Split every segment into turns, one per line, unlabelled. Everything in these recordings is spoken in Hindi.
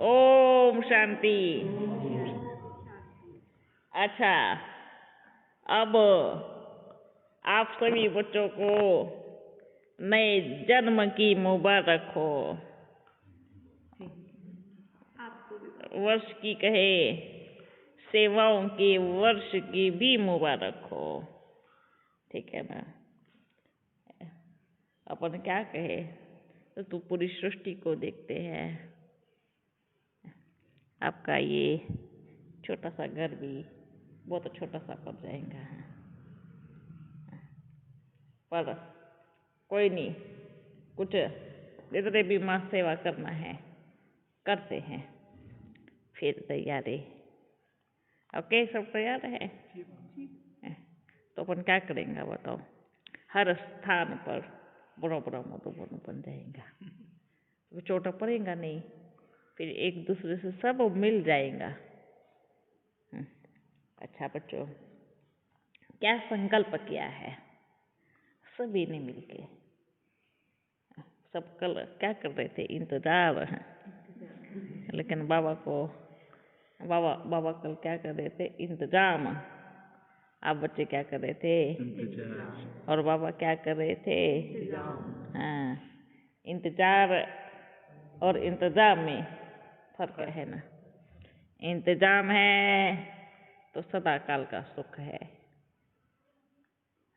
ओम शांति। अच्छा, अब आप सभी बच्चों को नए जन्म की मुबारक हो। वर्ष की कहे, सेवाओं के वर्ष की भी मुबारक हो। ठीक है ना? अपन क्या कहे, तो पूरी सृष्टि को देखते हैं। आपका ये छोटा सा घर भी बहुत छोटा सा पड़ जाएगा, पर कोई नहीं, कुछ जितने भी माँ सेवा करना है करते हैं। फिर तैयारी ओके, सब तैयार है? तो अपन क्या करेंगे बताओ? हर स्थान पर बड़ा बड़ा मधुबन बन जाएगा, तो छोटा पड़ेगा नहीं, फिर एक दूसरे से सब मिल जाएगा। अच्छा बच्चों, क्या संकल्प किया है सभी ने मिलके? सब कल क्या कर रहे थे? इंतजार। लेकिन बाबा कल क्या कर रहे थे? इंतजाम। आप बच्चे क्या कर रहे थे? इंतजार। और बाबा क्या कर रहे थे? हाँ, इंतजार और इंतजाम में फर्क है ना। इंतजाम है तो सदा काल का सुख है।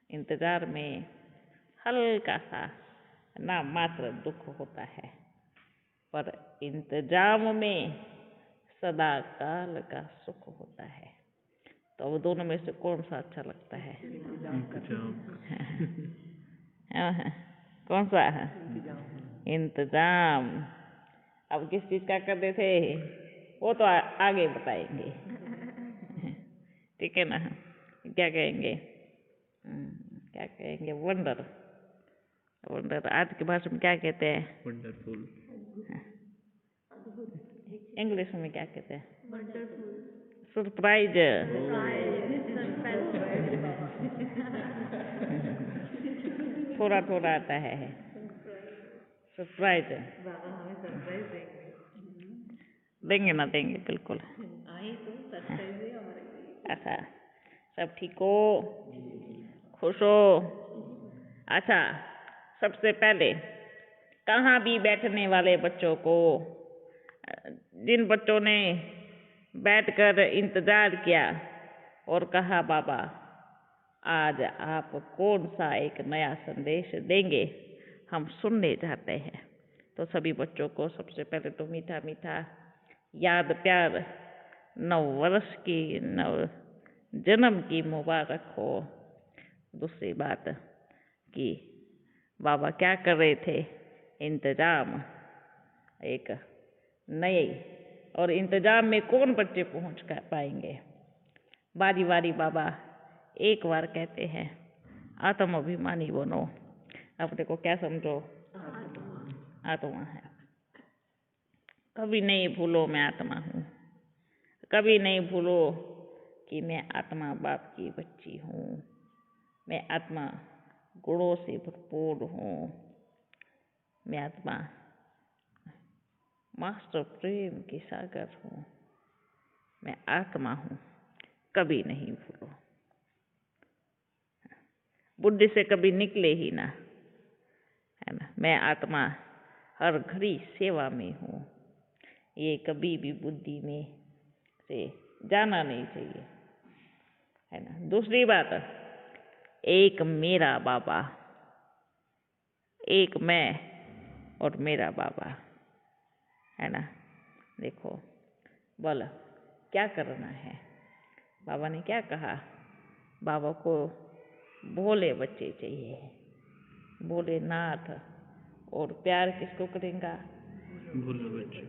इंतजार में हल्का सा ना मात्र दुख होता है, पर इंतजाम में सदा काल का सुख होता है। तो वो दोनों में से कौन सा अच्छा लगता है? कौन सा है? इंतजाम। अब किस चीज का कर रहे थे वो तो आगे बताएंगे। ठीक है ना? क्या कहेंगे? क्या कहेंगे? वंडर। वंडर आज की भाषा में क्या कहते हैं? वंडरफुल। इंग्लिश में क्या कहते हैं? वंडरफुल। सरप्राइज। थोड़ा थोड़ा आता है सरप्राइज। बाबा हमें सरप्राइज देंगे ना? देंगे बिल्कुल। अच्छा, सब ठीक हो? खुश हो? अच्छा, सबसे पहले कहाँ भी बैठने वाले बच्चों को, जिन बच्चों ने बैठकर इंतजार किया और कहा बाबा आज आप कौन सा एक नया संदेश देंगे, हम सुनने जाते हैं, तो सभी बच्चों को सबसे पहले तो मीठा मीठा याद प्यार नव वर्ष की, नव जन्म की मुबारक हो। दूसरी बात कि बाबा क्या कर रहे थे? इंतजाम एक नए, और इंतजाम में कौन बच्चे पहुंच कर पाएंगे? बारी बारी बाबा एक बार कहते हैं आत्म अभिमानी बनो। अपने को क्या समझो? आत्मा है। कभी नहीं भूलो मैं आत्मा हूँ। कभी नहीं भूलो कि मैं आत्मा बाप की बच्ची हूँ। मैं आत्मा गुणों से भरपूर हूँ। मैं आत्मा मास्टर प्रेम की सागर हूँ। मैं आत्मा हूँ, कभी नहीं भूलो। बुद्धि से कभी निकले ही ना, है ना? मैं आत्मा हर घड़ी सेवा में हूँ, ये कभी भी बुद्धि में से जाना नहीं चाहिए, है ना? दूसरी बात, एक मेरा बाबा, एक मैं और मेरा बाबा, है ना? देखो बोलो क्या करना है? बाबा ने क्या कहा? बाबा को भोले बच्चे चाहिए, भोलेनाथ। और प्यार किसको करेगा? भोले बच्चे।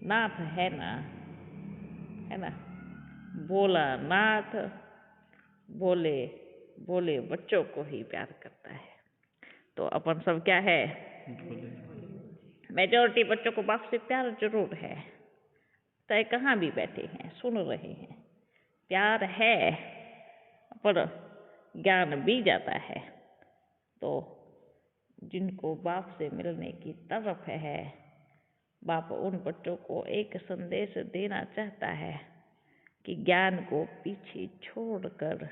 नाथ है ना, है ना? भोला नाथ भोले भोले बच्चों को ही प्यार करता है। तो अपन सब क्या है? मेजॉरिटी बच्चों को बाप से प्यार जरूर है, चाहे कहाँ भी बैठे हैं सुन रहे हैं, प्यार है, पर ज्ञान भी जाता है। तो जिनको बाप से मिलने की तरफ है बाप उन बच्चों को एक संदेश देना चाहता है कि ज्ञान को पीछे छोड़कर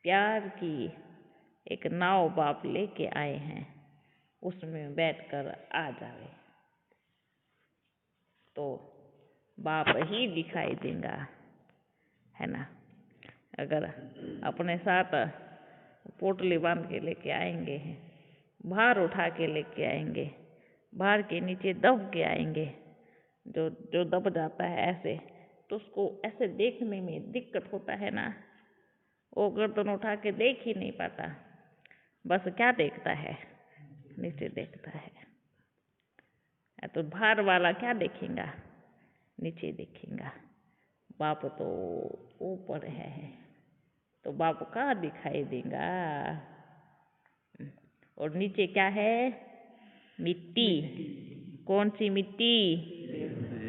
प्यार की एक नाव बाप लेके आए हैं, उसमें बैठकर आ जावे तो बाप ही दिखाई देगा, है ना। अगर अपने साथ पोटली बांध के लेके आएंगे, भार उठा के लेके आएंगे, भार के नीचे दब के आएंगे, जो जो दब जाता है ऐसे, तो उसको ऐसे देखने में दिक्कत होता है ना। वो गर्दन उठा के देख ही नहीं पाता, बस क्या देखता है, नीचे देखता है। तो भार वाला क्या देखेगा, नीचे देखेगा। बाप तो ऊपर है, तो बाप कहाँ दिखाई देगा। और नीचे क्या है, मिट्टी। कौन सी मिट्टी,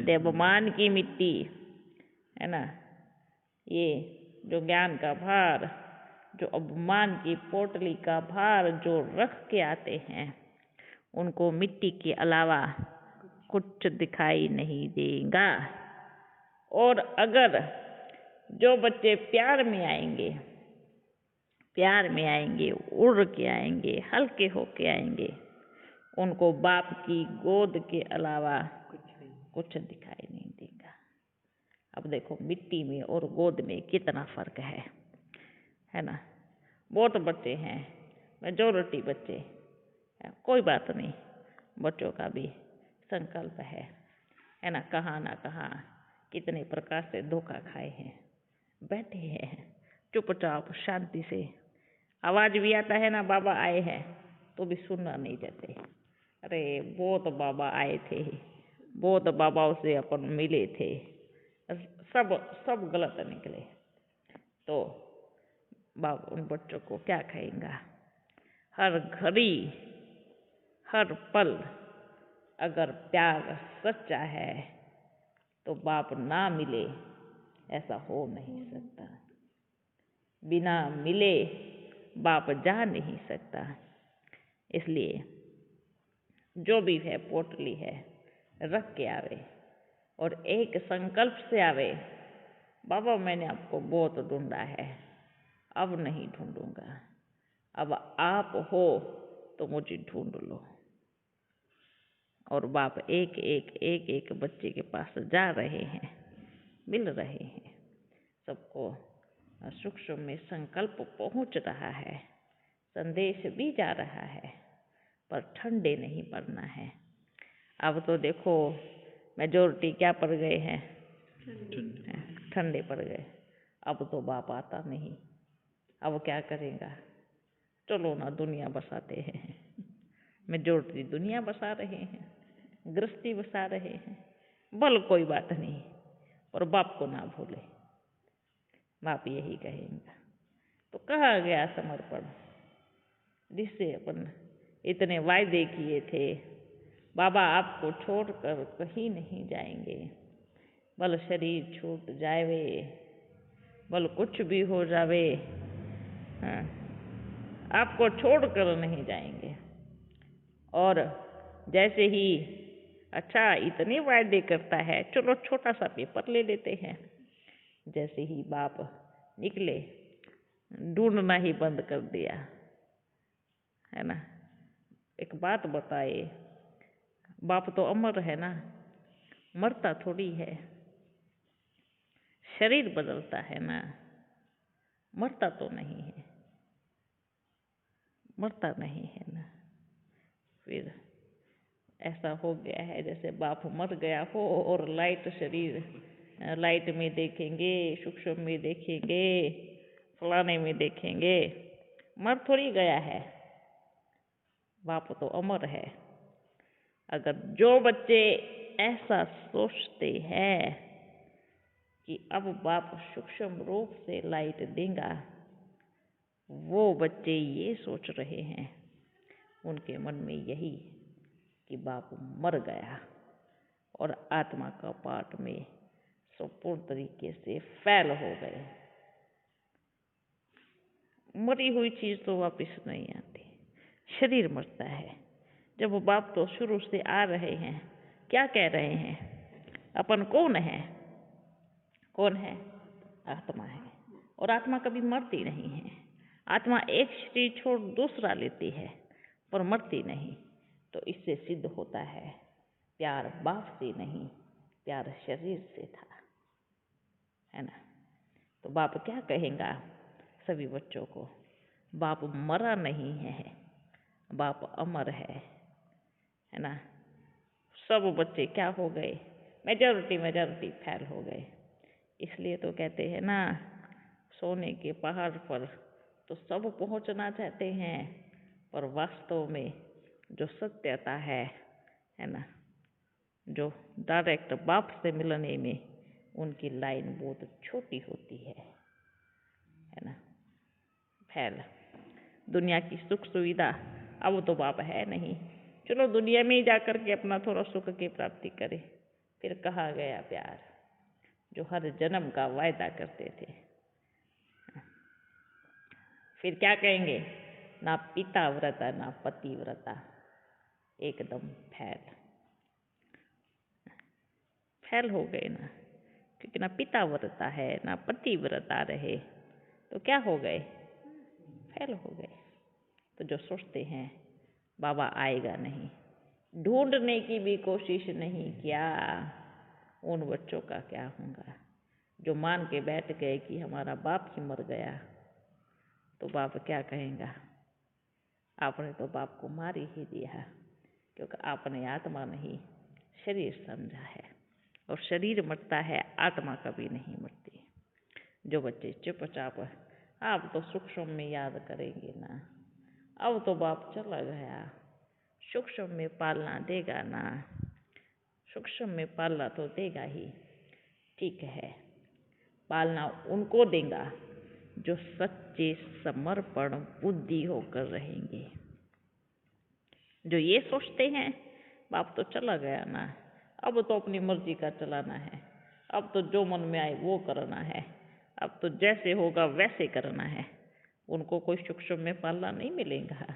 देवमान की मिट्टी, है ना। ये जो ज्ञान का भार, जो अभिमान की पोटली का भार जो रख के आते हैं, उनको मिट्टी के अलावा कुछ दिखाई नहीं देगा। और अगर जो बच्चे प्यार में आएंगे, प्यार में आएंगे, उड़ के आएंगे, हल्के होके आएंगे, उनको बाप की गोद के अलावा कुछ दिखाई नहीं देगा। अब देखो मिट्टी में और गोद में कितना फर्क है ना। बहुत बच्चे हैं, मेजॉरिटी बच्चे, कोई बात नहीं, बच्चों का भी संकल्प है ना। कहाँ ना कहाँ कितने प्रकार से धोखा खाए हैं, बैठे हैं चुपचाप शांति से। आवाज भी आता है ना, बाबा आए हैं, तो भी सुनना नहीं देते। अरे बहुत बाबा आए थे, बहुत बाबाओं से अपन मिले थे, सब गलत निकले। तो बाप उन बच्चों को क्या कहेगा। हर घड़ी हर पल अगर प्यार सच्चा है तो बाप ना मिले ऐसा हो नहीं सकता। बिना मिले बाप जा नहीं सकता। इसलिए जो भी है पोटली है, रख के आवे और एक संकल्प से आवे, बाबा मैंने आपको बहुत ढूंढा है, अब नहीं ढूंढूंगा, अब आप हो तो मुझे ढूंढ लो। और बाप एक एक बच्चे के पास जा रहे हैं, मिल रहे हैं, सबको सूक्ष्म में संकल्प पहुंच रहा है, संदेश भी जा रहा है, पर ठंडे नहीं पड़ना है। अब तो देखो मेजॉरिटी क्या पड़ गए हैं, ठंडे पड़ गए। अब तो बाप आता नहीं, अब क्या करेगा। चलो ना दुनिया बसाते हैं, मेजॉरिटी दुनिया बसा रहे हैं, गृहस्थी बसा रहे हैं, बल कोई बात नहीं, और बाप को ना भूले। बाप यही कहेंगे। तो कहा गया समर्पण, जिससे अपन इतने वायदे किए थे, बाबा आपको छोड़कर कहीं नहीं जाएंगे, भल शरीर छूट जावे, भल कुछ भी हो जावे, हाँ, आपको छोड़कर नहीं जाएंगे। और जैसे ही अच्छा इतने वायदे करता है, चलो छोटा सा पेपर ले लेते हैं। जैसे ही बाप निकले, ढूंढना ही बंद कर दिया, है ना। एक बात बताए, बाप तो अमर है ना, मरता थोड़ी है। शरीर बदलता है ना, मरता तो नहीं है, मरता नहीं है ना। फिर ऐसा हो गया है जैसे बाप मर गया हो और लाइट शरीर, लाइट में देखेंगे, सूक्ष्म में देखेंगे, फलाने में देखेंगे, मर थोड़ी गया है। बाप तो अमर है। अगर जो बच्चे ऐसा सोचते हैं कि अब बाप सूक्ष्म रूप से लाइट देगा, वो बच्चे ये सोच रहे हैं, उनके मन में यही कि बाप मर गया और आत्मा का पाठ में संपूर्ण तरीके से फैल हो गए। मरी हुई चीज तो वापस नहीं आती, शरीर मरता है। जब बाप तो शुरू से आ रहे हैं, क्या कह रहे हैं? अपन कौन है? कौन है? आत्मा है। और आत्मा कभी मरती नहीं है। आत्मा एक शरीर छोड़ दूसरा लेती है पर मरती नहीं। तो इससे सिद्ध होता है प्यार बाप से नहीं, प्यार शरीर से था, है ना। तो बाप क्या कहेगा सभी बच्चों को? बाप मरा नहीं है, बाप अमर है ना। सब बच्चे क्या हो गए? मेजॉरिटी फेल हो गए। इसलिए तो कहते हैं ना, सोने के पहाड़ पर तो सब पहुंचना चाहते हैं, पर वास्तव में जो सत्यता है ना, जो डायरेक्ट बाप से मिलने में उनकी लाइन बहुत छोटी होती है ना। फैल दुनिया की सुख सुविधा अब तो बाप है नहीं, चलो दुनिया में ही जाकर के अपना थोड़ा सुख की प्राप्ति करे। फिर कहा गया प्यार जो हर जन्म का वायदा करते थे। फिर क्या कहेंगे? ना पिता व्रता ना पति व्रता, एकदम फैल हो गए ना। क्योंकि ना पिता व्रता है ना पति व्रता रहे तो क्या हो गए? फैल हो गए। तो जो सोचते हैं बाबा आएगा नहीं, ढूंढने की भी कोशिश नहीं किया, उन बच्चों का क्या होगा जो मान के बैठ गए कि हमारा बाप ही मर गया। तो बाप क्या कहेगा? आपने तो बाप को मार ही दिया, क्योंकि आपने आत्मा नहीं शरीर समझा है, और शरीर मरता है, आत्मा कभी नहीं मरती। जो बच्चे चुपचाप आप तो सूक्ष्म में याद करेंगे ना, अब तो बाप चला गया, सूक्ष्म में पालना देगा ना, सूक्ष्म में पालना तो देगा ही, ठीक है। पालना उनको देगा जो सच्चे समर्पण बुद्धि होकर रहेंगे। जो ये सोचते हैं बाप तो चला गया ना, अब तो अपनी मर्जी का चलाना है, अब तो जो मन में आए वो करना है, अब तो जैसे होगा वैसे करना है, उनको कोई सूक्ष्म में पालना नहीं मिलेगा,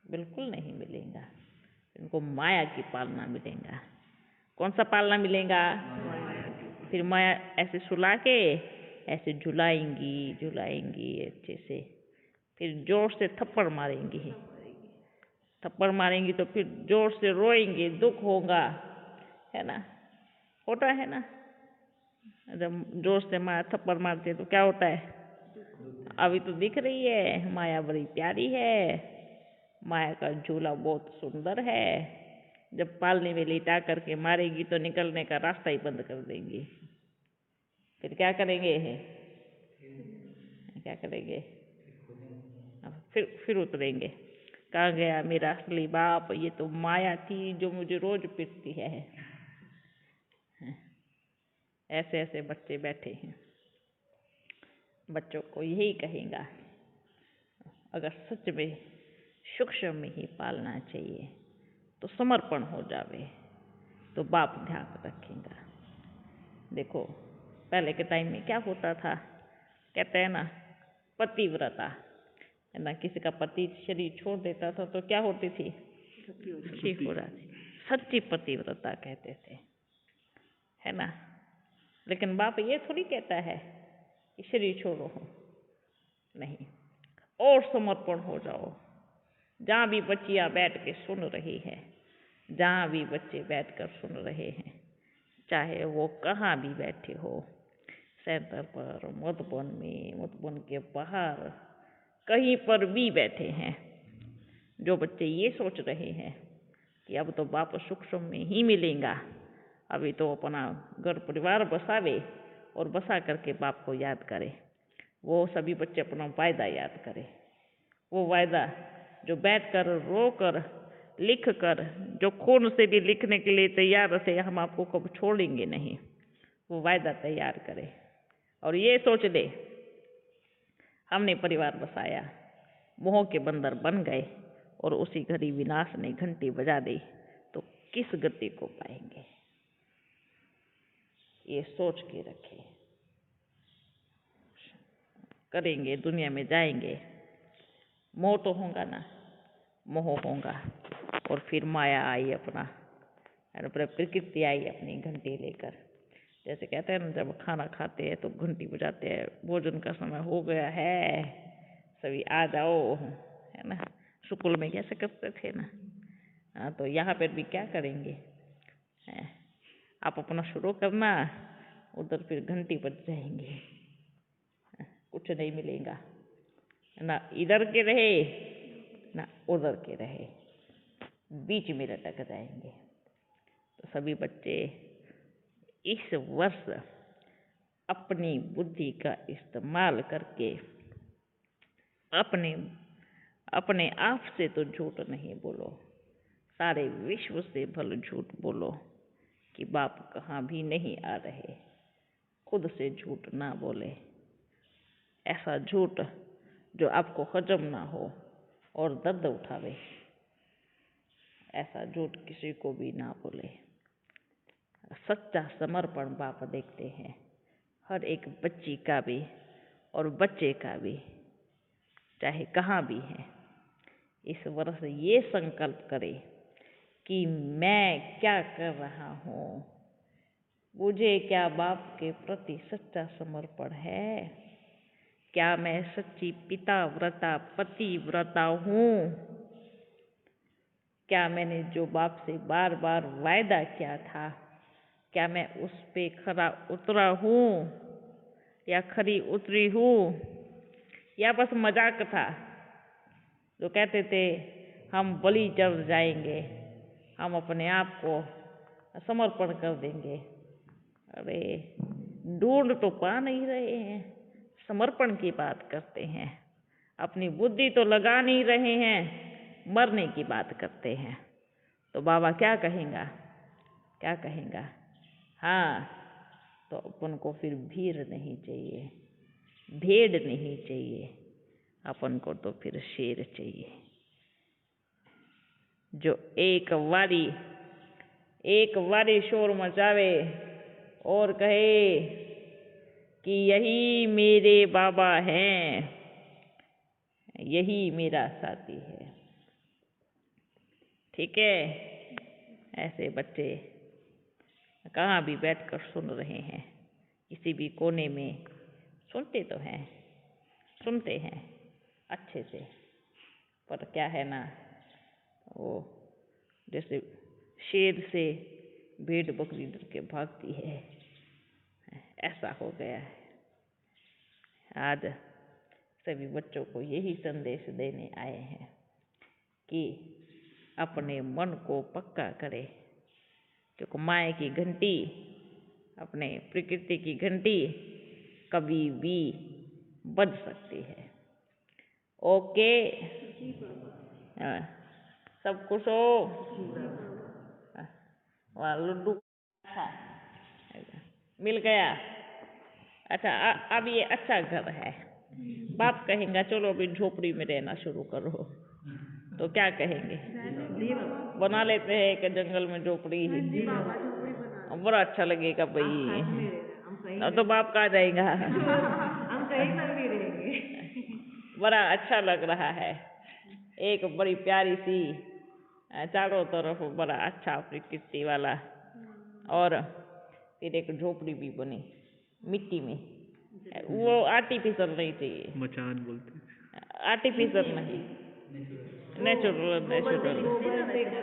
बिल्कुल नहीं मिलेगा। उनको माया की पालना मिलेगा। कौन सा पालना मिलेगा? फिर माया ऐसे सुला के ऐसे झुलाएंगी अच्छे से, फिर जोर से थप्पड़ मारेंगी, थप्पड़ मारेंगी तो फिर जोर से रोएंगे, दुख होगा, है ना, होता है ना। जब जोर से माया थप्पड़ मारते तो क्या होता है? अभी तो दिख रही है माया बड़ी प्यारी है, माया का झूला बहुत सुंदर है, जब पालने में लिटा करके मारेगी तो निकलने का रास्ता ही बंद कर देंगी। फिर क्या करेंगे? क्या करेंगे? फिर उतरेंगे। कहाँ गया मेरा असली बाप? ये तो माया थी जो मुझे रोज पीटती है। ऐसे ऐसे बच्चे बैठे हैं। बच्चों को यही कहेगा, अगर सच में सूक्ष्म में ही पालना चाहिए तो समर्पण हो जावे तो बाप ध्यान रखेगा। देखो पहले के टाइम में क्या होता था, कहते हैं ना पतिव्रता, है ना, किसी का पति शरीर छोड़ देता था तो क्या होती थी? ठीक हो जाती, सच्ची पतिव्रता कहते थे, है ना। लेकिन बाप ये थोड़ी कहता है कि शरीर छोड़ो, नहीं, और समर्पण हो जाओ। जहाँ भी बच्चियाँ बैठ के सुन रही है, जहाँ भी बच्चे बैठकर सुन रहे हैं, चाहे वो कहाँ भी बैठे हो, सेंटर पर, मधुबन में, मधुबन के बाहर, कहीं पर भी बैठे हैं, जो बच्चे ये सोच रहे हैं कि अब तो बाप सूक्ष्म में ही मिलेगा, अभी तो अपना घर परिवार बसावे और बसा करके बाप को याद करे, वो सभी बच्चे अपना वायदा याद करें। वो वायदा जो बैठकर रो कर लिख कर, जो खून से भी लिखने के लिए तैयार थे, हम आपको कब छोड़ेंगे नहीं, वो वायदा तैयार करे और ये सोच ले हमने परिवार बसाया, मोह के बंदर बन गए और उसी घड़ी विनाश ने घंटी बजा दी तो किस गति को पाएंगे? ये सोच के रखे, करेंगे, दुनिया में जाएंगे, मोह तो होगा ना, मोह होगा और फिर माया आई अपना और फिर प्रकृति आई अपनी घंटी लेकर। जैसे कहते हैं ना, जब खाना खाते हैं तो घंटी बजाते हैं, भोजन का समय हो गया है, सभी आ जाओ, है ना। स्कूल में कैसे करते थे ना। हाँ, तो यहाँ पर भी क्या करेंगे, है? आप अपना शुरू करना, उधर फिर घंटी बज जाएंगे, कुछ नहीं मिलेगा, ना इधर के रहे ना उधर के रहे, बीच में लटक जाएंगे। तो सभी बच्चे इस वर्ष अपनी बुद्धि का इस्तेमाल करके अपने अपने आप से तो झूठ नहीं बोलो, सारे विश्व से भले झूठ बोलो कि बाप कहाँ भी नहीं आ रहे। खुद से झूठ ना बोले, ऐसा झूठ जो आपको हजम ना हो और दर्द उठावे, ऐसा झूठ किसी को भी ना बोले। सच्चा समर्पण बाप देखते हैं, हर एक बच्ची का भी और बच्चे का भी, चाहे कहाँ भी है। इस वर्ष ये संकल्प करे कि मैं क्या कर रहा हूँ, मुझे क्या बाप के प्रति सच्चा समर्पण है, क्या मैं सच्ची पिता व्रता पति व्रता हूँ, क्या मैंने जो बाप से बार बार वायदा किया था, क्या मैं उस पे खरा उतरा हूँ या खरी उतरी हूँ, या बस मजाक था। जो कहते थे हम बलि चढ़ जाएंगे, हम अपने आप को समर्पण कर देंगे। अरे ढूंढ तो पा नहीं रहे हैं, समर्पण की बात करते हैं, अपनी बुद्धि तो लगा नहीं रहे हैं, मरने की बात करते हैं। तो बाबा क्या कहेगा, क्या कहेगा। हाँ, तो अपन को फिर भीड़ नहीं चाहिए, भेड़ नहीं चाहिए, अपन को तो फिर शेर चाहिए, जो एक बारी शोर मचावे और कहे कि यही मेरे बाबा हैं, यही मेरा साथी है। ठीक है, ऐसे बच्चे कहाँ भी बैठकर सुन रहे हैं, किसी भी कोने में सुनते तो हैं, सुनते हैं अच्छे से, पर क्या है ना, वो जैसे शेर से भेड़ बकरी डर के भागती है, ऐसा हो गया है। आज सभी बच्चों को यही संदेश देने आए हैं कि अपने मन को पक्का करे, क्योंकि माया की घंटी, अपने प्रकृति की घंटी कभी भी बज सकती है। ओके, सब खुश हो। वहाँ लड्डू अच्छा मिल गया। अच्छा, अब ये अच्छा घर है, बाप कहेंगे चलो अभी झोपड़ी में रहना शुरू करो, तो क्या कहेंगे, बना लेते हैं एक जंगल में झोपड़ी, बड़ा अच्छा लगेगा भाई। अब तो बाप का जाएगा, हम कहीं पर भी रहेंगे। बड़ा अच्छा लग रहा है, एक बड़ी प्यारी सी, चारों तरफ बड़ा अच्छा प्रकृति वाला, और फिर एक झोपड़ी भी बनी मिट्टी में। वो आर्टिफिशियल नहीं चाहिए,
मचान बोलते,
आर्टिफिशियल नहीं, नेचुरल नेचुरल।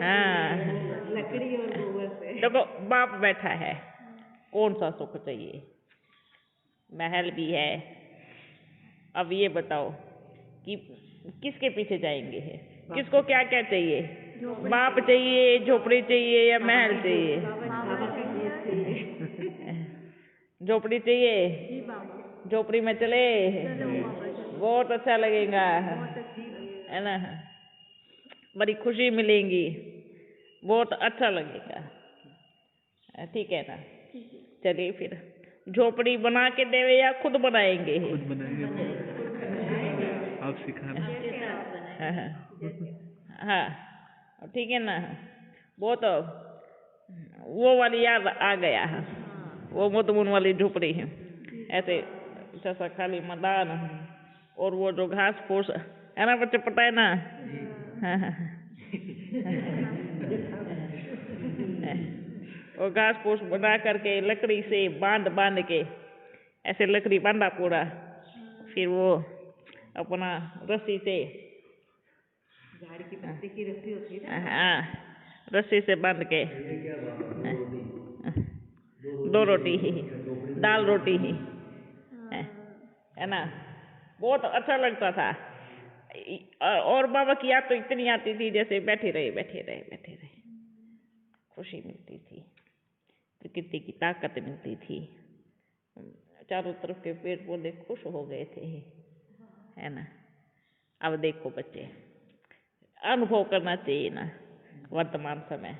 हाँ,
लकड़ी और गोबर से।
देखो बाप बैठा है, कौन सा सुख चाहिए, महल भी है। अब ये बताओ कि किसके पीछे जाएंगे, किसको क्या क्या चाहिए, बाप चाहिए, झोपड़ी चाहिए या महल चाहिए, झोपड़ी चाहिए, झोपड़ी में चले, बहुत अच्छा लगेगा, है ना, बड़ी खुशी मिलेगी, बहुत अच्छा लगेगा। ठीक है ना, चलिए फिर झोपड़ी बना के देवे या खुद बनाएंगे,
खुद बनाएंगे, आप सिखाना।
हाँ, ठीक है ना, वो तो वो वाली याद आ गया है, वो मुतमुन वाली झोपड़ी है, ऐसे जैसा खाली मैदान और वो जो घास फूस है ना, बच्चे पता है ना। हाँ, हाँ, और घास फूस बना करके लकड़ी से बांध के ऐसे लकड़ी बांधा पूरा, फिर वो अपना रस्सी से,
झाड़ की पत्ती की रस्सी होती है ना,
हाँ रस्सी से बांध के, दो रोटी ही, दाल रोटी ही, है ना। बहुत अच्छा लगता था। और बाबा की याद तो इतनी आती थी जैसे बैठे रहे, खुशी मिलती थी, प्रकृति की ताकत मिलती थी, चारों तरफ के पेड़ पौधे खुश हो गए थे, है ना। अब देखो बच्चे, अनुभव करना चाहिए ना वर्तमान समय।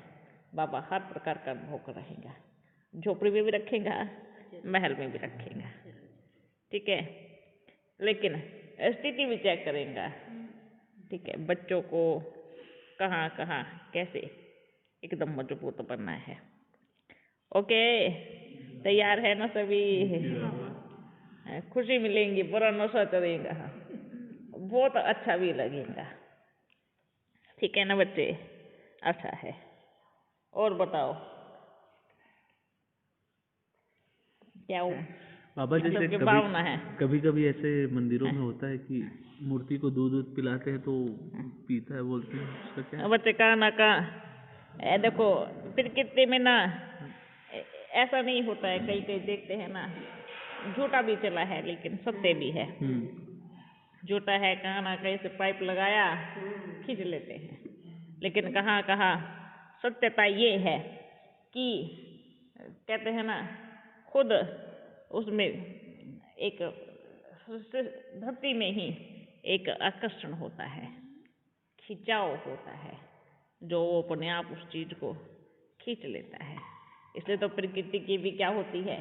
बाबा हर प्रकार का अनुभव कराएगा, झोपड़ी में भी रखेगा, महल में भी रखेगा, ठीक है। लेकिन स्थिति भी चेक करेगा, ठीक है। बच्चों को कहाँ कहाँ कैसे एकदम मजबूत बनना है। ओके, तैयार है ना सभी? खुशी मिलेंगी, बुरा नशा चलेगा, बहुत अच्छा भी लगेगा, ठीक है ना बच्चे? अच्छा है। और बताओ क्या हो
बाबा जैसे
सबकी भावना है?
कभी कभी ऐसे मंदिरों में होता है कि मूर्ति को दूध दूध पिलाते हैं तो पीता है, बोलते हैं, उसका क्या है?
बच्चे कहाँ ना कहाँ देखो प्रकृति में ना ऐसा नहीं होता है, कई कई देखते हैं ना, झूठा भी चला है लेकिन सत्य भी है। झूठा है, कहाँ ना कहीं से पाइप लगाया खींच लेते हैं, लेकिन कहाँ कहाँ सत्यता ये है कि कहते हैं ना, खुद उसमें एक धरती में ही एक आकर्षण होता है, खिंचाव होता है, जो वो अपने आप उस चीज को खींच लेता है। इसलिए तो प्रकृति की भी क्या होती है?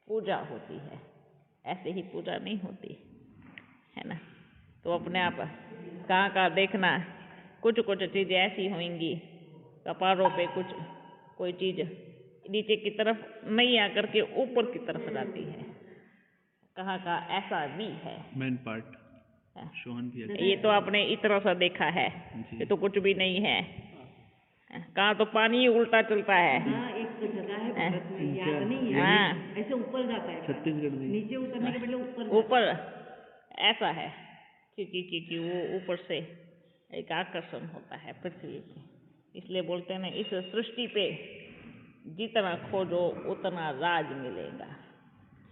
पूजा होती है। ऐसे ही पूजा नहीं होती है ना। तो अपने आप कहाँ कहाँ देखना, कुछ कुछ चीजें ऐसी होंगी, कपारों पे कुछ कोई चीज नीचे की तरफ नहीं आकर के ऊपर की तरफ जाती है, कहाँ का ऐसा भी है।
मेन पार्ट शोहन भी है।
ये तो आपने इतना सा देखा है, ये तो कुछ भी नहीं है। कहाँ तो पानी ही उल्टा चलता है।
हाँ, एक तो जगह है भारत में, याद नहीं है,
हाँ
ऐसे ऊपर जाता है,
छत्तीसगढ़ में
नीचे उतरने के बदले ऊपर
ऊपर ऐसा है कि वो ऊपर से एक आकर्षण होता है पृथ्वी पे। इसलिए बोलते हैं ना, इस सृष्टि पे जितना खोजो उतना राज मिलेगा।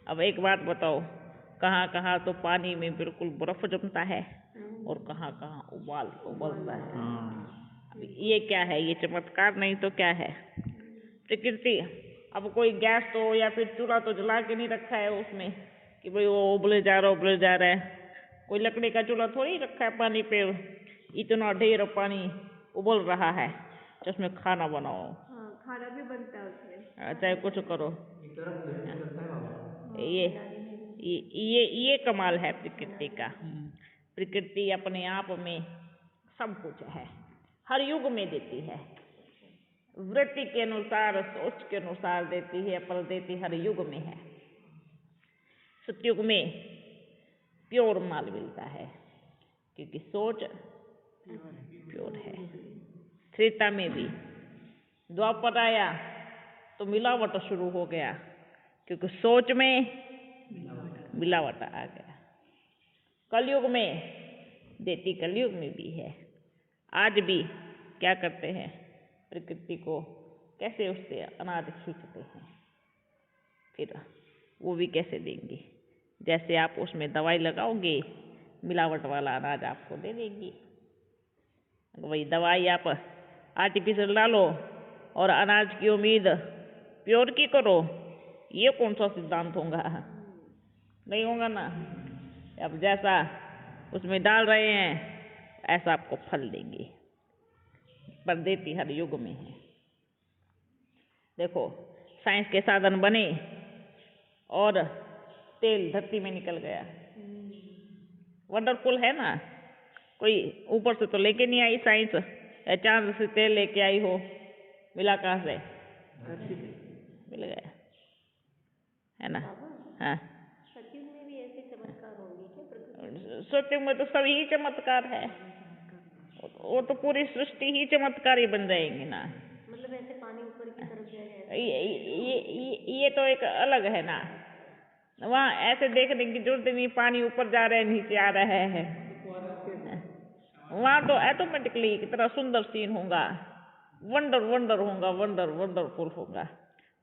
अब एक बात बताओ, कहाँ कहाँ तो पानी में बिल्कुल बर्फ जमता है और कहाँ कहाँ उबलता है। अब ये क्या है? ये चमत्कार नहीं तो क्या है? प्रकृति। अब कोई गैस तो या फिर चूल्हा तो जला के नहीं रखा है उसमें कि भाई वो उबले जा रहा है। कोई लकड़ी का चूल्हा थोड़ी रखा है पानी पे, इतना ढेर पानी उबल रहा है जिसमें खाना बनाओ।
खाना भी बनता है उसमें,
चाहे कुछ करो। ये कमाल है प्रकृति का। प्रकृति अपने आप में सब कुछ है, हर युग में देती है, वृत्ति के अनुसार, सोच के अनुसार देती है, पर देती हर युग में है। सतयुग में प्योर माल मिलता है क्योंकि सोच प्योर है। त्रेता में भी, द्वापर आया तो मिलावट शुरू हो गया क्योंकि सोच में मिलावट आ गया। कलयुग में देती कलयुग में भी है। आज भी क्या करते हैं? प्रकृति को कैसे उससे अनाज खींचते हैं, फिर वो भी कैसे देंगे? जैसे आप उसमें दवाई लगाओगे, मिलावट वाला अनाज आपको दे देंगी। वही दवाई आप आर्टिफिशियल डालो और अनाज की उम्मीद प्योर की करो, ये कौन सा सिद्धांत होगा? नहीं होगा ना। अब जैसा उसमें डाल रहे हैं ऐसा आपको फल देंगे, पर देती हर युग में है। देखो, साइंस के साधन बने और तेल धरती में निकल गया, वंडरफुल है ना। कोई ऊपर से तो लेके नहीं आई साइंस, चांद से तेल लेके आई हो, मिला कहाँ से? मिल गया, है ना। हाँ,
सतयुग में भी ऐसे चमत्कार होंगे क्या?
सतयुग में तो सभी चमत्कार है, वो तो पूरी सृष्टि ही चमत्कारी बन जाएंगी ना।
मतलब ऐसे पानी ऊपर की तरफ
ये तो एक अलग है ना, वहाँ ऐसे देखने की जरूरत नहीं, पानी ऊपर जा रहे हैं नीचे आ रहे हैं, वहाँ तो ऑटोमेटिकली कितना सुंदर सीन होगा, वंडर होगा, वंडरफुल होगा।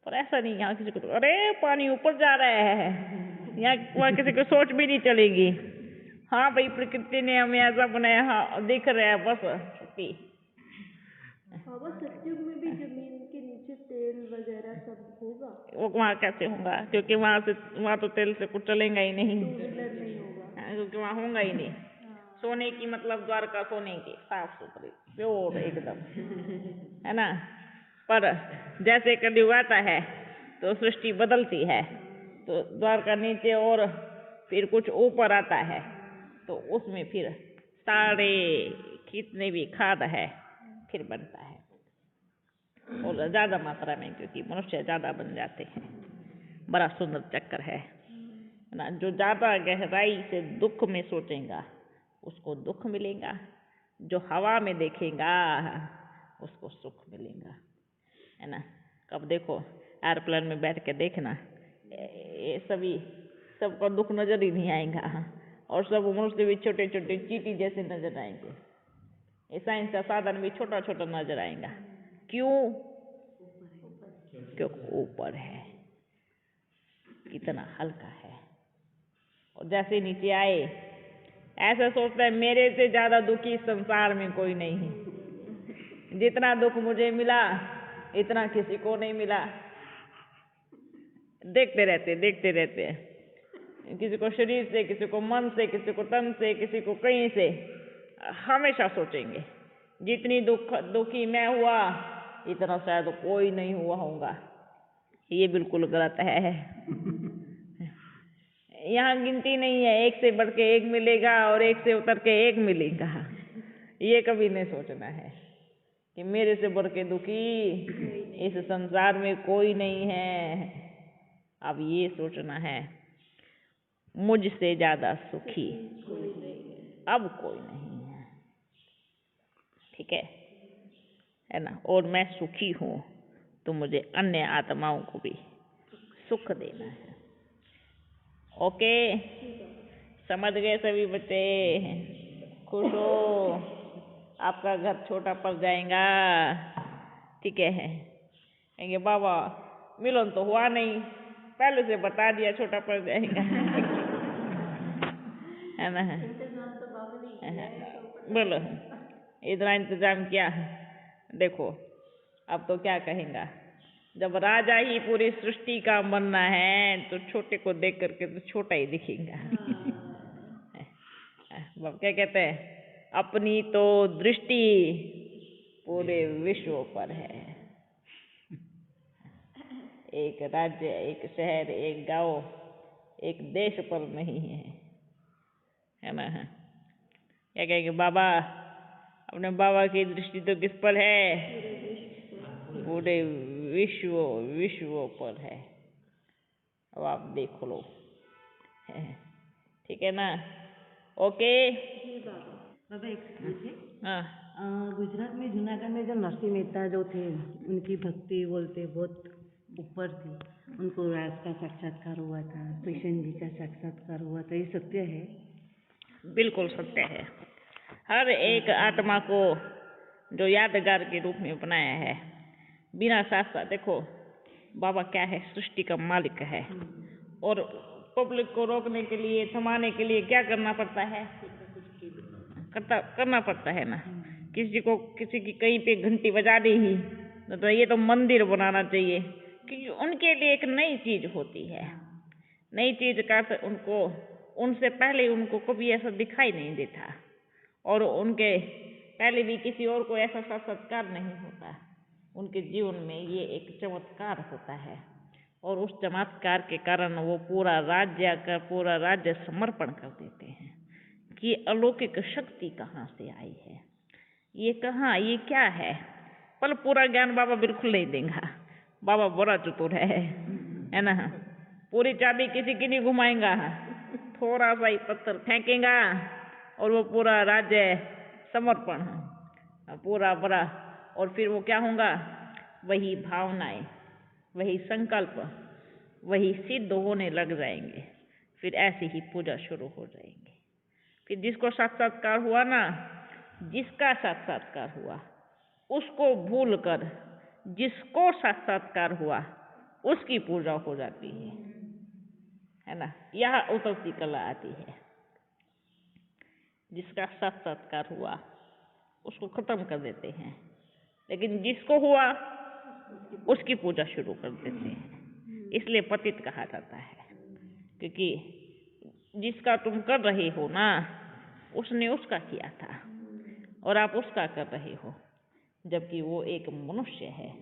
पर ऐसा नहीं, यहाँ किसी को तो अरे पानी ऊपर जा रहा है, यहाँ वहाँ किसी को सोच भी नहीं चलेगी। हाँ भाई, प्रकृति ने हमें ऐसा बनाया, हाँ दिख रहा है बस छुट्टी।
बाबा सतयुग में भी जमीन के नीचे तेल वगैरह सब होगा?
वो वहाँ कैसे होगा, क्योंकि वहाँ तो तेल से कुछ चलेगा ही नहीं,
टू व्हीलर नहीं होगा।
क्योंकि वहाँ होगा ही नहीं। सोने की मतलब द्वारका सोने की, साफ सुथरी प्योर एकदम, है ना। पर जैसे कलयुग आता है तो सृष्टि बदलती है, तो द्वारका नीचे और फिर कुछ ऊपर आता है, तो उसमें फिर सारे कितने भी खाद है फिर बनता है, और ज़्यादा मात्रा में, क्योंकि मनुष्य ज़्यादा बन जाते हैं। बड़ा सुंदर चक्कर है ना। जो ज़्यादा गहराई से दुख में सोचेगा उसको दुख मिलेगा, जो हवा में देखेगा उसको सुख मिलेगा, है ना। कब देखो एयरप्लेन में बैठ के देखना, ये सबको दुख नजर ही नहीं आएगा, और सब मनुष्य भी छोटे छोटे चींटी जैसे नजर आएंगे। ये साइंस का साधन भी छोटा छोटा नजर आएगा। क्यों? क्योंकि ऊपर है, कितना हल्का है। और जैसे नीचे आए ऐसा सोचता है मेरे से ज्यादा दुखी संसार में कोई नहीं है, जितना दुख मुझे मिला इतना किसी को नहीं मिला। देखते रहते हैं, किसी को शरीर से, किसी को मन से, किसी को तन से, किसी को कहीं से, हमेशा सोचेंगे जितनी दुखी मैं हुआ इतना शायद कोई नहीं हुआ होगा। ये बिल्कुल गलत है। यहाँ गिनती नहीं है, एक से बढ़ के एक मिलेगा और एक से उतर के एक मिलेगा। ये कभी नहीं सोचना है कि मेरे से बढ़ के दुखी इस संसार में कोई नहीं है। अब ये सोचना है मुझसे ज्यादा सुखी अब कोई नहीं है, ठीक है ना। और मैं सुखी हूँ तो मुझे अन्य आत्माओं को भी सुख देना है। ओके, समझ गए सभी बच्चे? खुश हो? आपका घर छोटा पड़ जाएगा, ठीक है। कहेंगे बाबा मिलन तो हुआ नहीं, पहले से बता दिया छोटा पड़ जाएगा। है ना। बोलो, इतना इंतजाम किया, देखो अब तो क्या कहेगा। जब राजा ही पूरी सृष्टि का बनना है तो छोटे को देख करके तो छोटा ही दिखेगा। बाप क्या कहते हैं, अपनी तो दृष्टि पूरे विश्व पर है। एक राज्य, एक शहर, एक गांव, एक देश पर नहीं है ना। क्या कहेंगे बाबा, अपने बाबा की दृष्टि तो किस पर है? पूरे विश्व पर है। अब आप देख लो, ठीक है ना। ओके।
बाबा एक पूछे,
हाँ,
गुजरात में जूनागढ़ में जो नरसिंह मेहता जो थे, उनकी भक्ति बोलते बहुत ऊपर थी, उनको राज का साक्षात्कार हुआ था, कृष्ण जी का साक्षात्कार हुआ था, ये सत्य है?
बिल्कुल सत्य है। हर एक आत्मा को जो यादगार के रूप में बनाया है, बिना शास्त्र, देखो बाबा क्या है, सृष्टि का मालिक है, और पब्लिक को रोकने के लिए, थमाने के लिए क्या करना पड़ता है? करना पड़ता है ना। किसी की कहीं पे घंटी बजा दी ही तो ये तो मंदिर बनाना चाहिए, क्योंकि उनके लिए एक नई चीज होती है। नई चीज का उनसे पहले उनको कभी ऐसा दिखाई नहीं देता, और उनके पहले भी किसी और को ऐसा साक्षात्कार नहीं होता। उनके जीवन में ये एक चमत्कार होता है, और उस चमत्कार के कारण वो पूरा राज्य समर्पण कर देते हैं कि अलौकिक शक्ति कहाँ से आई है, ये कहाँ, ये क्या है। पर पूरा ज्ञान बाबा बिल्कुल नहीं देगा, बाबा बड़ा चतुर है ना। पूरी चाबी किसी की नहीं घुमाएगा, थोड़ा सा ही पत्थर फेंकेगा और वो पूरा राज्य समर्पण पूरा बड़ा। और फिर वो क्या होगा? वही भावनाएं वही संकल्प वही सिद्ध होने लग जाएंगे, फिर ऐसे ही पूजा शुरू हो जाएंगे। फिर जिसको साक्षात्कार हुआ ना, जिसका साक्षात्कार हुआ उसको भूल कर जिसको साक्षात्कार हुआ उसकी पूजा हो जाती है ना। यह उतरती कला आती है। जिसका साक्षात्कार हुआ उसको खत्म कर देते हैं, लेकिन जिसको हुआ उसकी पूजा शुरू कर देते हैं। इसलिए पतित कहा जाता है, क्योंकि जिसका तुम कर रहे हो ना, उसने उसका किया था और आप उसका कर रहे हो, जबकि वो एक मनुष्य है।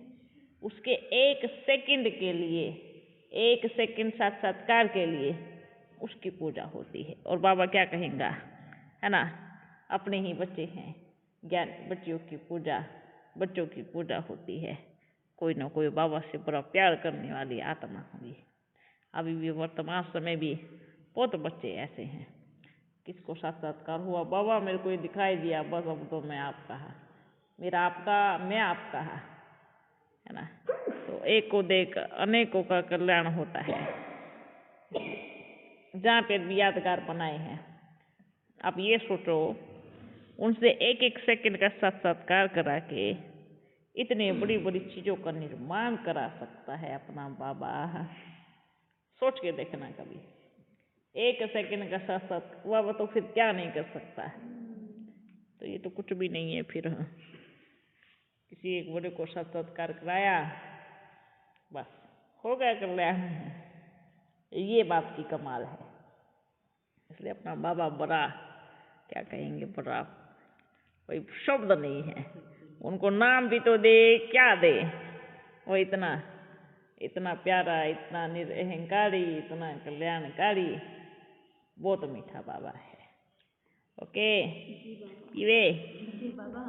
उसके एक सेकंड के लिए, एक सेकंड साक्षात्कार के लिए उसकी पूजा होती है। और बाबा क्या कहेंगा, है ना, अपने ही बच्चे हैं, ज्ञान बच्चों की पूजा होती है। कोई ना कोई बाबा से बड़ा प्यार करने वाली आत्मा होगी। अभी भी वर्तमान समय भी बहुत बच्चे ऐसे हैं, किसको साक्षात्कार हुआ, बाबा मेरे को ये दिखाई दिया, बस अब तो मैं आप कहा, मेरा आपका, मैं आप कहा, है ना। तो एक को देख अनेकों का कल्याण होता है। जहाँ पे भी यादगार बनाए हैं, आप ये सोचो, उनसे एक एक सेकंड का साक्षात्कार करा के इतने बड़ी बड़ी चीजों का निर्माण करा सकता है अपना बाबा। सोच के देखना कभी, एक सेकंड का साक्षात्कार बाबा तो फिर क्या नहीं कर सकता। तो ये तो कुछ भी नहीं है। फिर किसी एक बड़े को साक्षात्कार कराया, बस हो गया कल्याण। ये बात की कमाल है। इसलिए अपना बाबा बड़ा, क्या कहेंगे, बड़ा कोई शब्द नहीं है। उनको नाम भी तो दे, क्या दे, वो इतना इतना प्यारा, इतना निरअहंकारी, इतना कल्याणकारी, बहुत मीठा बाबा है। ओके ये
जी बाबा,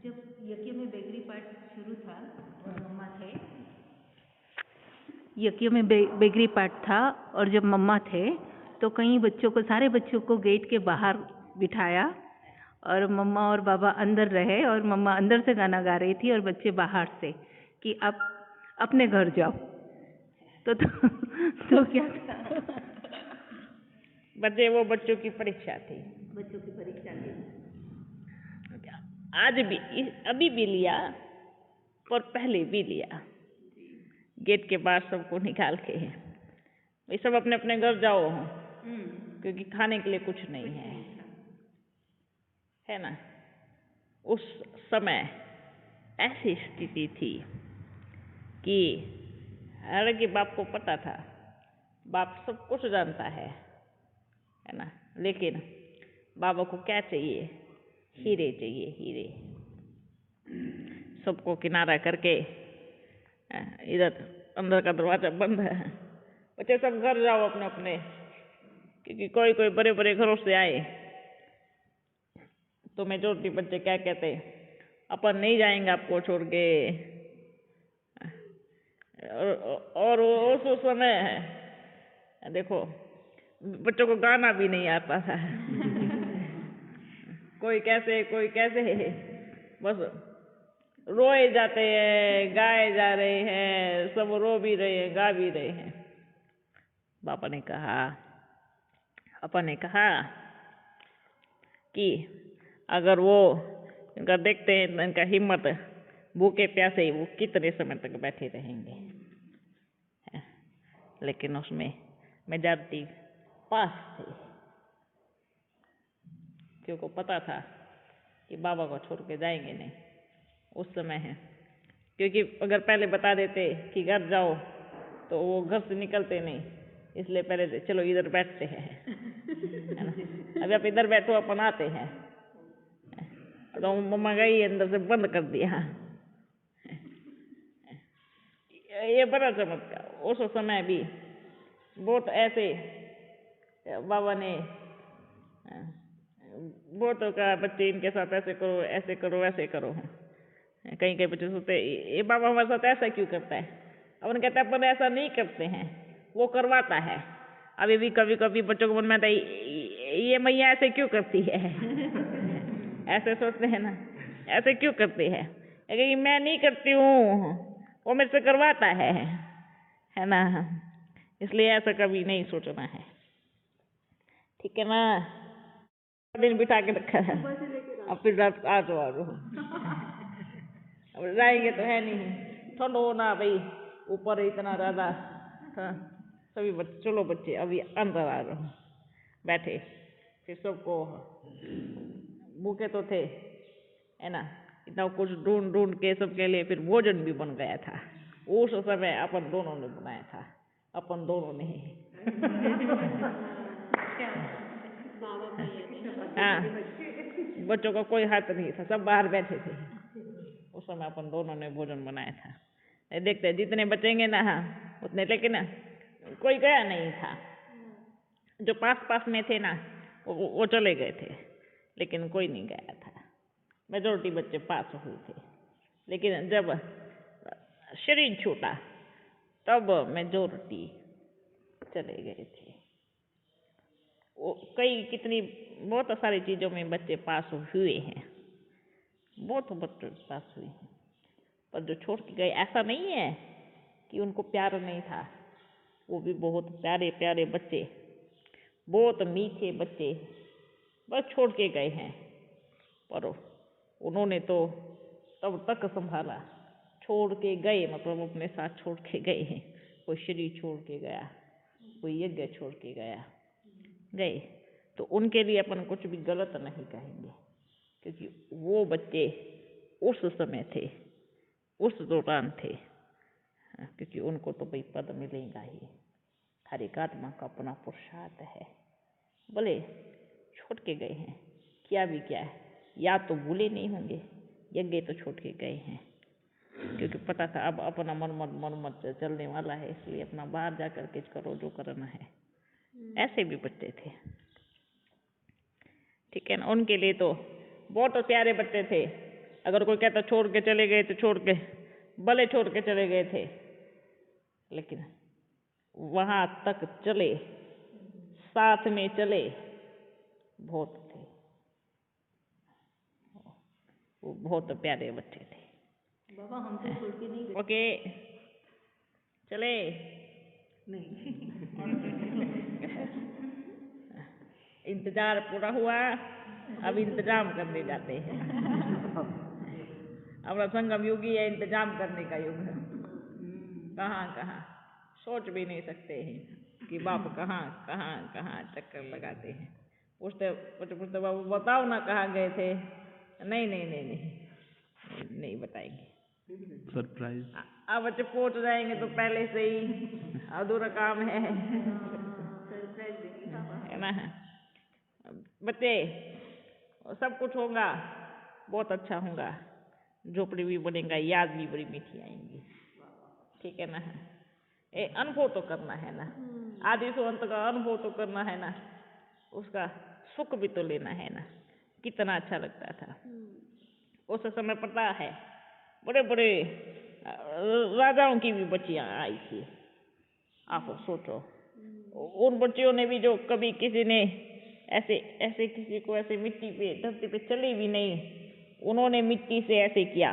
जब यज्ञ में बेगरी पाठ शुरू था और मम्मा थे, यज्ञ में बेगरी पाठ था और जब मम्मा थे तो कई बच्चों को, सारे बच्चों को गेट के बाहर बिठाया और मम्मा और बाबा अंदर रहे और मम्मा अंदर से गाना गा रही थी और बच्चे बाहर से कि आप अपने घर जाओ। तो क्या था?
वो बच्चों की परीक्षा थी।
बच्चों की परीक्षा थी।
आज भी, अभी भी लिया और पहले भी लिया। गेट के बाहर सबको निकाल के भाई सब अपने अपने घर जाओ, क्योंकि खाने के लिए कुछ नहीं है ना। उस समय ऐसी स्थिति थी कि हालांकि बाप को पता था, बाप सब कुछ जानता है ना, लेकिन बाबा को क्या चाहिए, हीरे चाहिए, हीरे। सबको किनारा करके इधर अंदर का दरवाजा बंद है, बच्चे सब घर जाओ अपने अपने, क्योंकि कोई कोई बड़े बड़े घरों से आए। तो मेजोरिटी बच्चे क्या कहते, अपन नहीं जाएंगे आपको छोड़ के। और उस समय देखो बच्चों को गाना भी नहीं आता था। कोई कैसे बस रोए जाते हैं, गाए जा रहे हैं, सब रो भी रहे हैं, गा भी रहे हैं। बाबा ने कहा, पापा ने कहा कि अगर वो इनका देखते हैं, इनका हिम्मत, भूखे प्यासे वो कितने समय तक बैठे रहेंगे। लेकिन उसमें मेजॉरिटी पास थे, क्योंकि पता था कि बाबा को छोड़ के जाएंगे नहीं। उस समय है, क्योंकि अगर पहले बता देते कि घर जाओ तो वो घर से निकलते नहीं, इसलिए पहले चलो इधर बैठते हैं, है ना। अभी आप इधर बैठो, अपन आते हैं, तो मम्मा गई अंदर से बंद कर दिया। ये बड़ा चमत्कार। उस समय भी बहुत ऐसे बाबा ने बहुत कहा, बच्चे इनके साथ ऐसे करो, ऐसे करो, वैसे करो। कई बच्चे सोचते ये बाबा हमारे साथ ऐसा क्यों करता है। अपन कहते हैं अपन ऐसा नहीं करते हैं, वो करवाता है। अभी भी कभी कभी बच्चों को मन में आता है ये मैया ऐसे क्यों करती है। ऐसे सोचते हैं ना, ऐसे क्यों करती है। अगर मैं नहीं करती हूँ, वो मेरे से करवाता है ना। इसलिए ऐसा कभी नहीं सोचना है, ठीक है ना। दिन बिठा के रखा है, अब फिर रात आ जाओ अब जाएंगे तो है नहीं, ठंड हो ना भाई, ऊपर इतना ज़्यादा। हाँ, सभी बच्चे, चलो बच्चे अभी अंदर आ रहे बैठे। फिर सबको भूखे तो थे, है ना, इतना कुछ ढूंढ ढूंढ के सबके लिए फिर भोजन भी बन गया था। उस समय अपन दोनों ने बनाया था, अपन दोनों ने ही। हाँ, बच्चों का कोई हाथ नहीं था, सब बाहर बैठे थे। उस समय अपन दोनों ने भोजन बनाया था। ये देखते जितने बचेंगे ना, हाँ उतने, लेकिन ना कोई गया नहीं था। जो पास पास में थे ना वो चले गए थे, लेकिन कोई नहीं गया था। मेजोरिटी बच्चे पास हुए थे, लेकिन जब शरीर छूटा तब मेजोरिटी चले गए थे। वो कई कितनी बहुत सारी चीज़ों में बच्चे पास हुए हैं, बहुत बच्चे पास हुए हैं, पर जो छोड़ के गए ऐसा नहीं है कि उनको प्यार नहीं था। वो भी बहुत प्यारे प्यारे बच्चे, बहुत मीठे बच्चे, बस छोड़ के गए हैं। पर उन्होंने तो तब तक संभाला। छोड़ के गए मतलब अपने साथ छोड़ के गए हैं। कोई शरीर छोड़ के गया, कोई यज्ञ छोड़ के गए, तो उनके लिए अपन कुछ भी गलत नहीं कहेंगे, क्योंकि वो बच्चे उस समय थे, उस दौरान थे। क्योंकि उनको तो भाई पद मिलेगा ही, हर एक आत्मा का अपना पुरुषार्थ है। बोले छोड़ के गए हैं, क्या भी क्या है, या तो भूले नहीं होंगे, यज्ञ तो छोड़ के गए हैं, क्योंकि पता था अब अपना मन चलने वाला है, इसलिए अपना बाहर जा करके करो जो करना है। ऐसे भी बच्चे थे, ठीक है ना। उनके लिए तो बहुत प्यारे बच्चे थे। अगर कोई कहता छोड़ के चले गए तो छोड़ के, भले छोड़ के चले गए थे, लेकिन वहां तक चले, साथ में चले, बहुत थे, वो बहुत प्यारे बच्चे थे।
बाबा हमसे छोड़ के नहीं गए।
ओके चले
नहीं
इंतजार पूरा हुआ, अब इंतजाम करने जाते हैं। हमारा संगम युग ही है इंतजाम करने का युग है। कहाँ सोच भी नहीं सकते हैं कि बाप कहाँ चक्कर लगाते हैं। पूछते बाबू बताओ ना कहाँ गए थे। नहीं बताएंगे।
सरप्राइज।
अब बच्चे पहुंच जाएंगे तो पहले से ही अधूरा काम है ना। बच्चे सब कुछ होगा, बहुत अच्छा होगा, झोपड़ी भी बनेगा, याद भी बड़ी मीठी आएंगी, ठीक है ना। अनुभव तो करना है ना, आदि से अंत का अनुभव तो करना है ना, उसका सुख भी तो लेना है ना। कितना अच्छा लगता था उस समय। पता है बड़े बड़े राजाओं की भी बच्चियां आई थी, आप सोचो। उन बच्चियों ने भी, जो कभी किसी ने ऐसे किसी को ऐसे मिट्टी पे धरती पे चली भी नहीं, उन्होंने मिट्टी से ऐसे किया,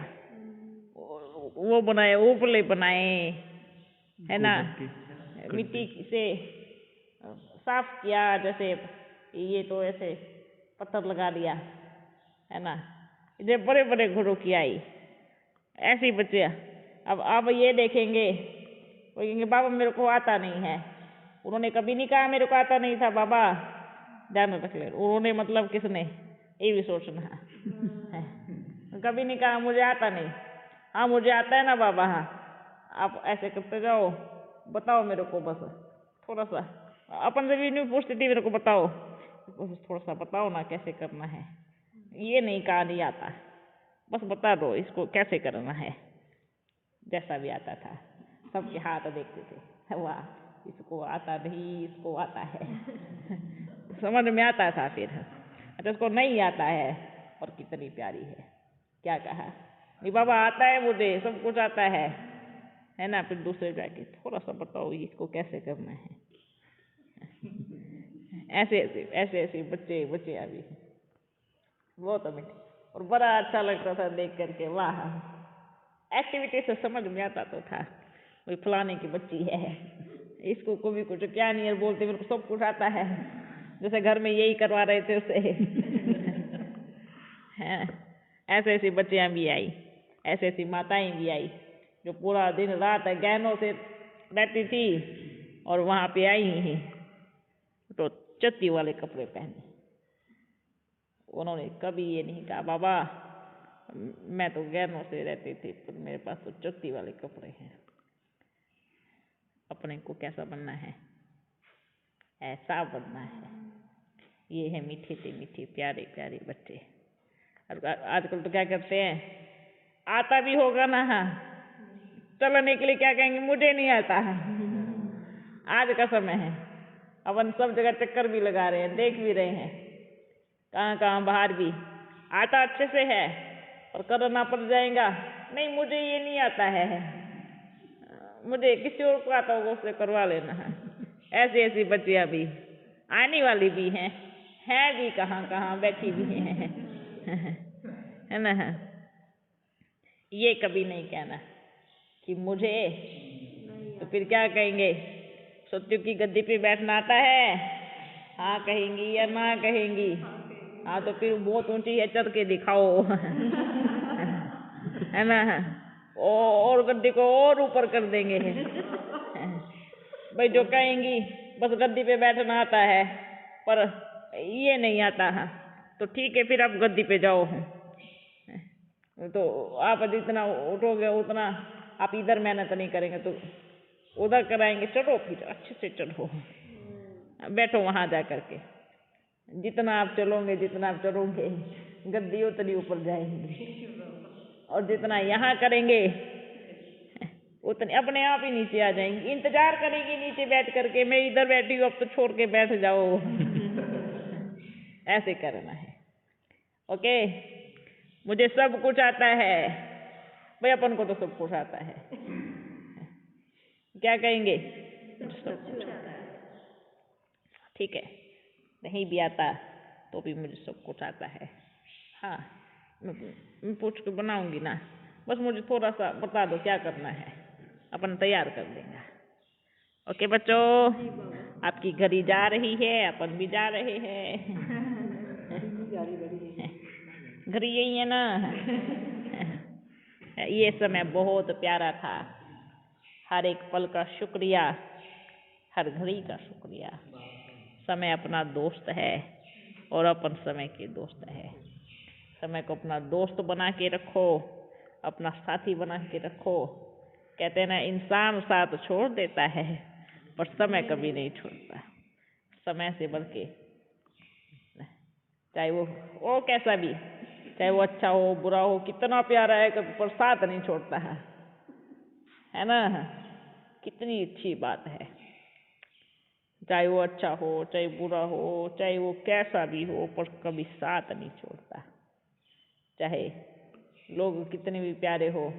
वो बनाए, उपले बनाए, है ना, मिट्टी से साफ किया, जैसे ये तो ऐसे पत्थर लगा दिया, है ना। इधर बड़े बड़े घरों की आई ऐसी बच्चियां। अब ये देखेंगे, वो कहेंगे बाबा मेरे को आता नहीं है। उन्होंने कभी नहीं कहा मेरे को आता नहीं था बाबा, ध्यान रख ले। उन्होंने मतलब किसने, ये भी सोचना है। कभी नहीं कहा मुझे आता नहीं, हाँ मुझे आता है ना बाबा, हाँ आप ऐसे करते जाओ, बताओ मेरे को बस थोड़ा सा। अपन से भी नहीं पूछती थी मेरे को बताओ, थोड़ा सा बताओ ना कैसे करना है। ये नहीं कहा नहीं आता, बस बता दो इसको कैसे करना है। जैसा भी आता था सबके हाथ देखते थे, वाह इसको आता नहीं, इसको आता है। समझ में आता था फिर। अच्छा इसको नहीं आता है, और कितनी प्यारी है, क्या कहा नहीं बाबा आता है मुझे, सब कुछ आता है ना। फिर दूसरे जाके थोड़ा सा बताओ इसको कैसे करना है। ऐसे बच्चे अभी बहुत मीठे, और बड़ा अच्छा लगता था देख करके, वाह एक्टिविटी से समझ में आता तो था, भाई फलाने की बच्ची है, इसको कभी कुछ क्या नहीं है बोलते, मेरे को सब कुछ आता है, जैसे घर में यही करवा रहे थे उसे। हैं, ऐसे ऐसी बच्चियां भी आई, ऐसी ऐसी माताएं भी आई जो पूरा दिन रात गहनों से रहती थी और वहाँ पे आई ही तो चत्ती वाले कपड़े पहने। उन्होंने कभी ये नहीं कहा बाबा मैं तो गहनों से रहती थी पर मेरे पास तो चत्ती वाले कपड़े हैं। अपने को कैसा बनना है, ऐसा बनना है। ये है मीठे से मीठे प्यारे प्यारे बच्चे। और आजकल तो क्या करते हैं, आता भी होगा ना, हाँ चलने के लिए क्या कहेंगे, मुझे नहीं आता है। आज का समय है, अपन सब जगह चक्कर भी लगा रहे हैं, देख भी रहे हैं, कहाँ कहाँ बाहर भी आता अच्छे से है और करना पड़ जाएगा, नहीं मुझे ये नहीं आता है, मुझे किसी और को आता होगा उससे करवा लेना है। ऐसी ऐसी बच्चियां भी आने वाली भी हैं, भी कहाँ कहाँ बैठी भी हैं, है ना। ये कभी नहीं कहना कि मुझे, तो फिर क्या कहेंगे, सत्यु की गद्दी पे बैठना आता है, हाँ कहेंगी या ना कहेंगी, हाँ तो फिर बहुत ऊंची है, चढ़ के दिखाओ। है ना, और गद्दी को और ऊपर कर देंगे। भाई जो कहेंगी बस गद्दी पे बैठना आता है पर ये नहीं आता है, तो ठीक है फिर आप गद्दी पे जाओ, तो आप जितना उठोगे उतना आप इधर मेहनत नहीं करेंगे तो उधर कराएंगे, चढ़ो फिर अच्छे से चढ़ो, बैठो वहां जा करके, जितना आप चलोगे जितना आप चढ़ोगे गद्दी उतनी ऊपर जाएंगी, और जितना यहाँ करेंगे उतने अपने आप ही नीचे आ जाएंगी, इंतजार करेंगी नीचे बैठ करके, मैं इधर बैठी हूँ अब तो छोड़ के बैठ जाओ। ऐसे करना है, ओके। मुझे सब कुछ आता है, भाई अपन को तो सब कुछ आता है, क्या कहेंगे, सब कुछ आता है, ठीक है, नहीं भी आता तो भी मुझे सब कुछ आता है। हाँ मैं पूछ के बनाऊंगी ना, बस मुझे थोड़ा सा बता दो क्या करना है, अपन तैयार कर देंगे। ओके बच्चों, आपकी घड़ी जा रही है, अपन भी जा रहे हैं। घड़ी यही है ना। ये समय बहुत प्यारा था, हर एक पल का शुक्रिया, हर घड़ी का शुक्रिया। समय अपना दोस्त है और अपन समय के दोस्त है। समय को अपना दोस्त बना के रखो, अपना साथी बना के रखो। कहते हैं ना, इंसान साथ छोड़ देता है पर समय कभी नहीं छोड़ता। समय से बढ़ के, चाहे वो कैसा भी, चाहे वो अच्छा हो बुरा हो, कितना प्यारा है पर साथ नहीं छोड़ता है ना। कितनी अच्छी बात है, चाहे वो अच्छा हो चाहे बुरा हो, चाहे वो कैसा भी हो, पर कभी साथ नहीं छोड़ता। चाहे लोग कितने भी प्यारे हो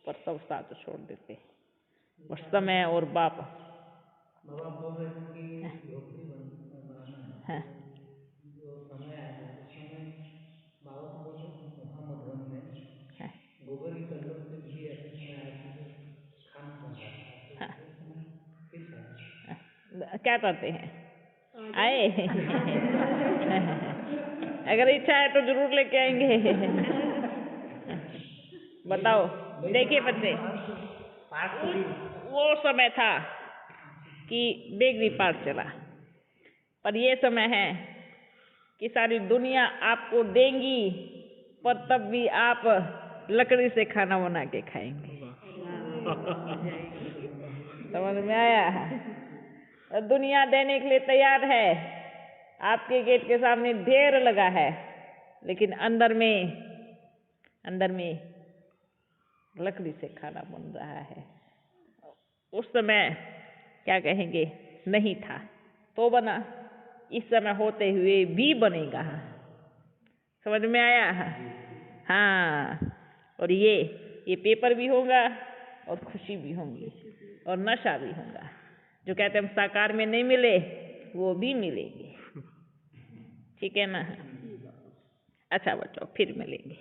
पर सब साथ छोड़ देते। और समय और बाप
बाबा बोल रहे थे कि झोपड़ी बनाना है, जो समय आया था उस समय बाबा तो बोल रहे थे वहाँ मधुबन में गोबर की कंडों से भी ऐसे समय आया था जो खाना बन रहा था, तो वो समय फिर था।
क्या करते हैं, आए। अगर इच्छा है तो जरूर लेके आएंगे। बताओ, देखिए बच्चे, वो समय था कि बेगरी पार चला, पर ये समय है कि सारी दुनिया आपको देंगी पर तब भी आप लकड़ी से खाना बना के खाएंगे। समझ में आया? दुनिया देने के लिए तैयार है, आपके गेट के सामने ढेर लगा है, लेकिन अंदर में लकड़ी से खाना बन रहा है। उस समय क्या कहेंगे, नहीं था तो बना, इस समय होते हुए भी बनेगा। समझ में आया? हाँ, और ये पेपर भी होगा और खुशी भी होंगी और नशा भी होगा। जो कहते हम साकार में नहीं मिले वो भी मिलेंगे, ठीक है ना। अच्छा बच्चों, फिर मिलेंगे।